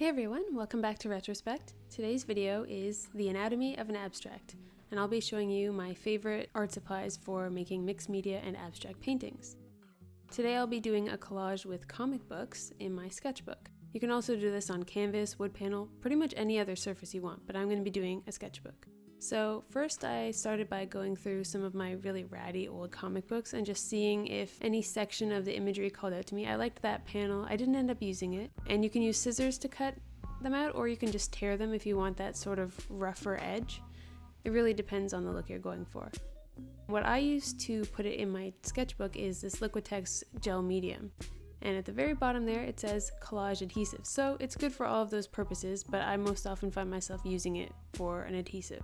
Hey everyone, welcome back to Retrospect. Today's video is the anatomy of an abstract, and I'll be showing you my favorite art supplies for making mixed media and abstract paintings. Today I'll be doing a collage with comic books in my sketchbook. You can also do this on canvas, wood panel, pretty much any other surface you want, but I'm going to be doing a sketchbook. So first I started by going through some of my really ratty old comic books and just seeing if any section of the imagery called out to me. I liked that panel. I didn't end up using it. And you can use scissors to cut them out, or you can just tear them if you want that sort of rougher edge. It really depends on the look you're going for. What I use to put it in my sketchbook is this Liquitex gel medium. And at the very bottom there it says collage adhesive. So it's good for all of those purposes, but I most often find myself using it for an adhesive.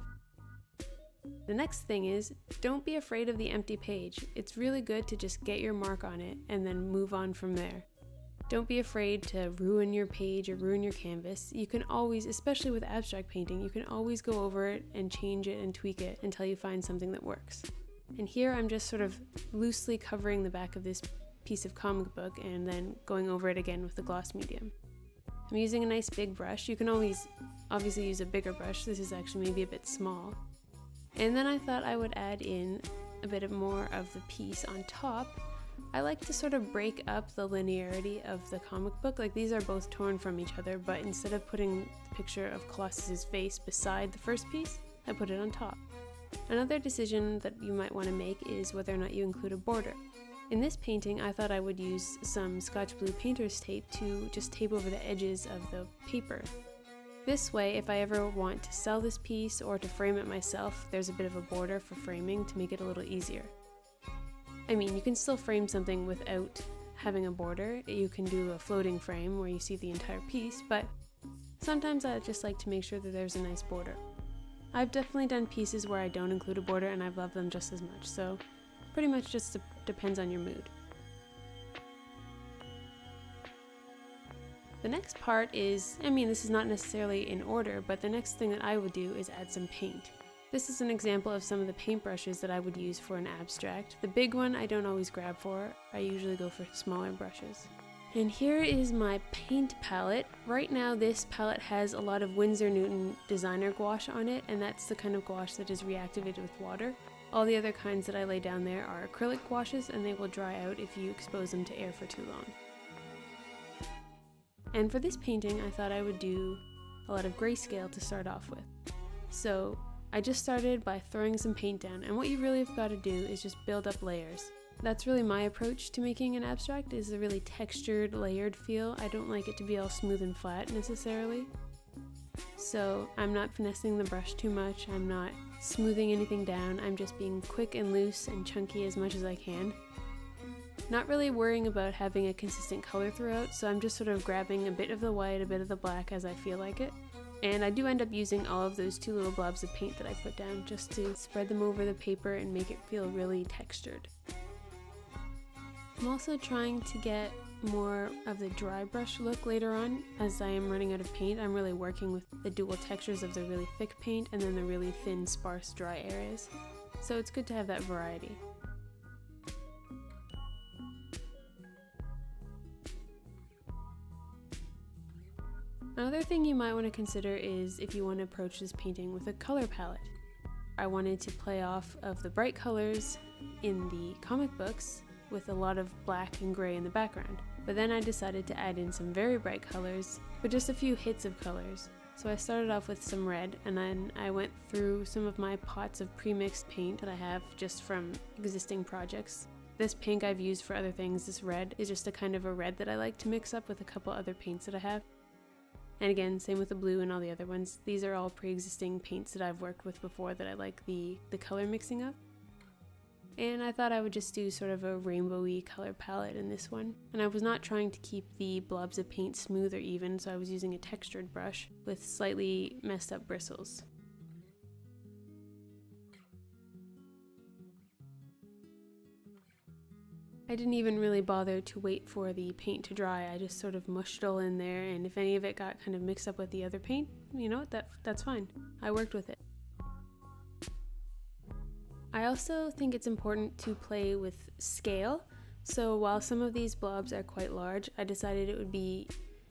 The next thing is, don't be afraid of the empty page. It's really good to just get your mark on it and then move on from there. Don't be afraid to ruin your page or ruin your canvas. You can always, especially with abstract painting, you can always go over it and change it and tweak it until you find something that works. And here I'm just sort of loosely covering the back of this piece of comic book and then going over it again with the gloss medium. I'm using a nice big brush. You can always obviously use a bigger brush. This is actually maybe a bit small. And then I thought I would add in a bit more of the piece on top. I like to sort of break up the linearity of the comic book. Like, these are both torn from each other, but instead of putting the picture of Colossus's face beside the first piece, I put it on top. Another decision that you might want to make is whether or not you include a border. In this painting, I thought I would use some Scotch-Blue Painter's tape to just tape over the edges of the paper. This way, if I ever want to sell this piece or to frame it myself, there's a bit of a border for framing to make it a little easier. I mean, you can still frame something without having a border. You can do a floating frame where you see the entire piece, but sometimes I just like to make sure that there's a nice border. I've definitely done pieces where I don't include a border and I've loved them just as much, so pretty much just depends on your mood. The next part is, this is not necessarily in order, but the next thing that I would do is add some paint. This is an example of some of the paintbrushes that I would use for an abstract. The big one I don't always grab for. I usually go for smaller brushes. And here is my paint palette. Right now this palette has a lot of Winsor Newton designer gouache on it, and that's the kind of gouache that is reactivated with water. All the other kinds that I lay down there are acrylic gouaches, and they will dry out if you expose them to air for too long. And for this painting, I thought I would do a lot of grayscale to start off with. So I just started by throwing some paint down, and what you really have got to do is just build up layers. That's really my approach to making an abstract, is a really textured, layered feel. I don't like it to be all smooth and flat necessarily. So I'm not finessing the brush too much, I'm not smoothing anything down, I'm just being quick and loose and chunky as much as I can. Not really worrying about having a consistent color throughout, so I'm just sort of grabbing a bit of the white, a bit of the black as I feel like it. And I do end up using all of those two little blobs of paint that I put down just to spread them over the paper and make it feel really textured. I'm also trying to get more of the dry brush look later on. As I am running out of paint, I'm really working with the dual textures of the really thick paint and then the really thin, sparse, dry areas. So it's good to have that variety. Another thing you might want to consider is if you want to approach this painting with a color palette. I wanted to play off of the bright colors in the comic books with a lot of black and gray in the background. But then I decided to add in some very bright colors, but just a few hits of colors. So I started off with some red, and then I went through some of my pots of pre-mixed paint that I have just from existing projects. This pink I've used for other things. This red is just a kind of a red that I like to mix up with a couple other paints that I have. And again, same with the blue and all the other ones. These are all pre-existing paints that I've worked with before that I like the color mixing of. And I thought I would just do sort of a rainbowy color palette in this one. And I was not trying to keep the blobs of paint smooth or even, so I was using a textured brush with slightly messed up bristles. I didn't even really bother to wait for the paint to dry. I just sort of mushed it all in there, and if any of it got kind of mixed up with the other paint, that's fine. I worked with it. I also think it's important to play with scale. So while some of these blobs are quite large, I decided it would be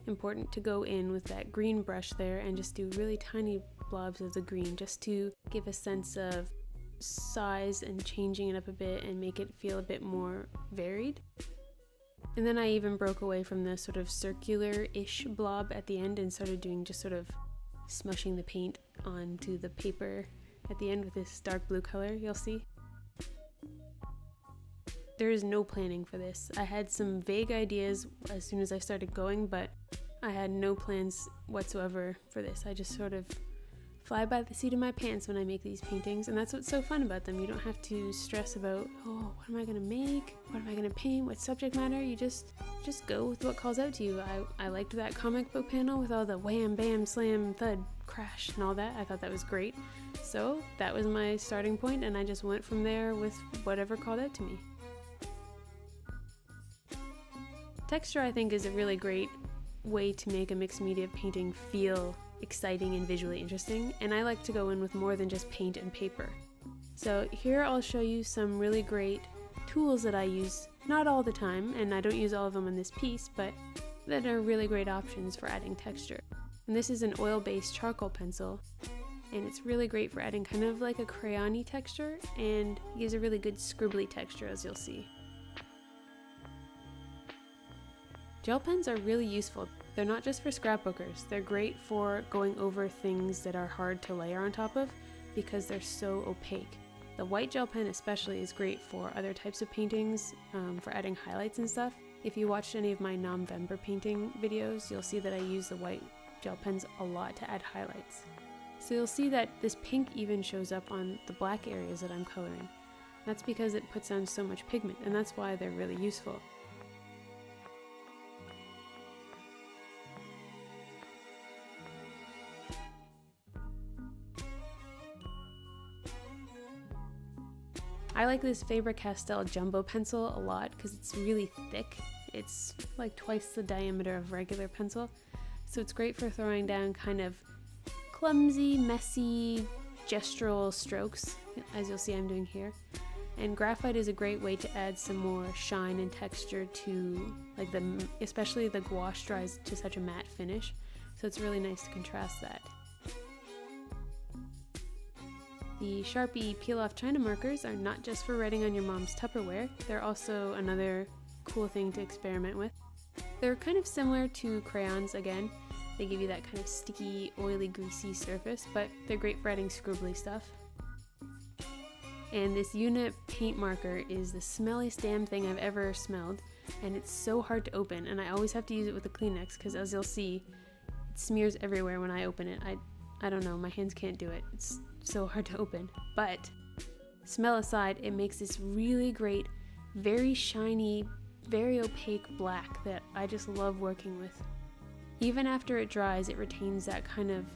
important to go in with that green brush there and just do really tiny blobs of the green just to give a sense of size and changing it up a bit and make it feel a bit more varied. And then I even broke away from the sort of circular-ish blob at the end and started doing just sort of smushing the paint onto the paper at the end with this dark blue color, you'll see. There is no planning for this. I had some vague ideas as soon as I started going, but I had no plans whatsoever for this. I just sort of fly by the seat of my pants when I make these paintings, and that's what's so fun about them. You don't have to stress about, oh, what am I gonna make? What am I gonna paint? What subject matter? You just go with what calls out to you. I liked that comic book panel with all the wham, bam, slam, thud, crash, and all that. I thought that was great. So that was my starting point, and I just went from there with whatever called out to me. Texture, I think, is a really great way to make a mixed media painting feel exciting and visually interesting, and I like to go in with more than just paint and paper. So here I'll show you some really great tools that I use, not all the time, and I don't use all of them in this piece, but that are really great options for adding texture. And this is an oil-based charcoal pencil, and it's really great for adding kind of like a crayon-y texture, and it gives a really good scribbly texture, as you'll see. Gel pens are really useful. They're not just for scrapbookers, they're great for going over things that are hard to layer on top of because they're so opaque. The white gel pen especially is great for other types of paintings, for adding highlights and stuff. If you watched any of my November painting videos, you'll see that I use the white gel pens a lot to add highlights. So you'll see that this pink even shows up on the black areas that I'm coloring. That's because it puts on so much pigment, and that's why they're really useful. I like this Faber-Castell jumbo pencil a lot because it's really thick. It's like twice the diameter of regular pencil, so it's great for throwing down kind of clumsy, messy, gestural strokes, as you'll see I'm doing here. And graphite is a great way to add some more shine and texture to, like, especially the gouache dries to such a matte finish, so it's really nice to contrast that. The Sharpie peel-off China markers are not just for writing on your mom's Tupperware, they're also another cool thing to experiment with. They're kind of similar to crayons again. They give you that kind of sticky, oily, greasy surface, but they're great for adding scribbly stuff. And this unit paint marker is the smelliest damn thing I've ever smelled, and it's so hard to open, and I always have to use it with a Kleenex because, as you'll see, it smears everywhere when I open it. I don't know, my hands can't do it. It's so hard to open. But smell aside, it makes this really great, very shiny, very opaque black that I just love working with. Even after it dries, it retains that kind of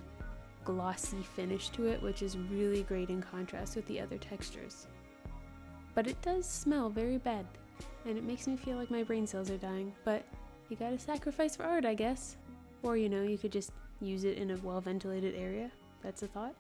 glossy finish to it, which is really great in contrast with the other textures. But it does smell very bad, and it makes me feel like my brain cells are dying, but you gotta sacrifice for art, I guess. Or, you know, you could just use it in a well-ventilated area. That's a thought.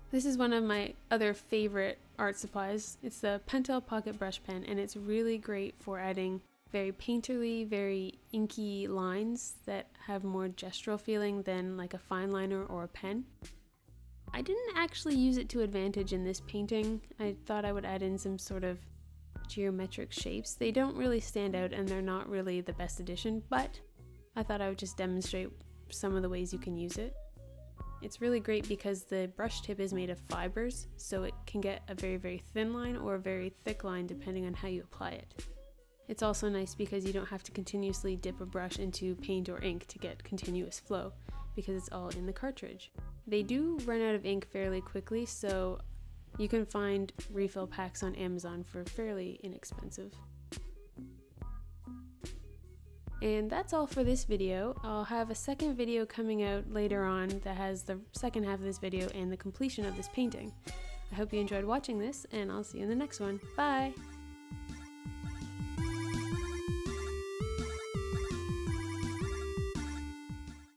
This is one of my other favorite art supplies. It's the Pentel Pocket Brush Pen, and it's really great for adding very painterly, very inky lines that have more gestural feeling than like a fine liner or a pen. I didn't actually use it to advantage in this painting. I thought I would add in some sort of geometric shapes. They don't really stand out and they're not really the best addition, but I thought I would just demonstrate some of the ways you can use it. It's really great because the brush tip is made of fibers, so it can get a very, very thin line or a very thick line depending on how you apply it. It's also nice because you don't have to continuously dip a brush into paint or ink to get continuous flow because it's all in the cartridge. They do run out of ink fairly quickly, so you can find refill packs on Amazon for fairly inexpensive. And that's all for this video. I'll have a second video coming out later on that has the second half of this video and the completion of this painting. I hope you enjoyed watching this, and I'll see you in the next one. Bye!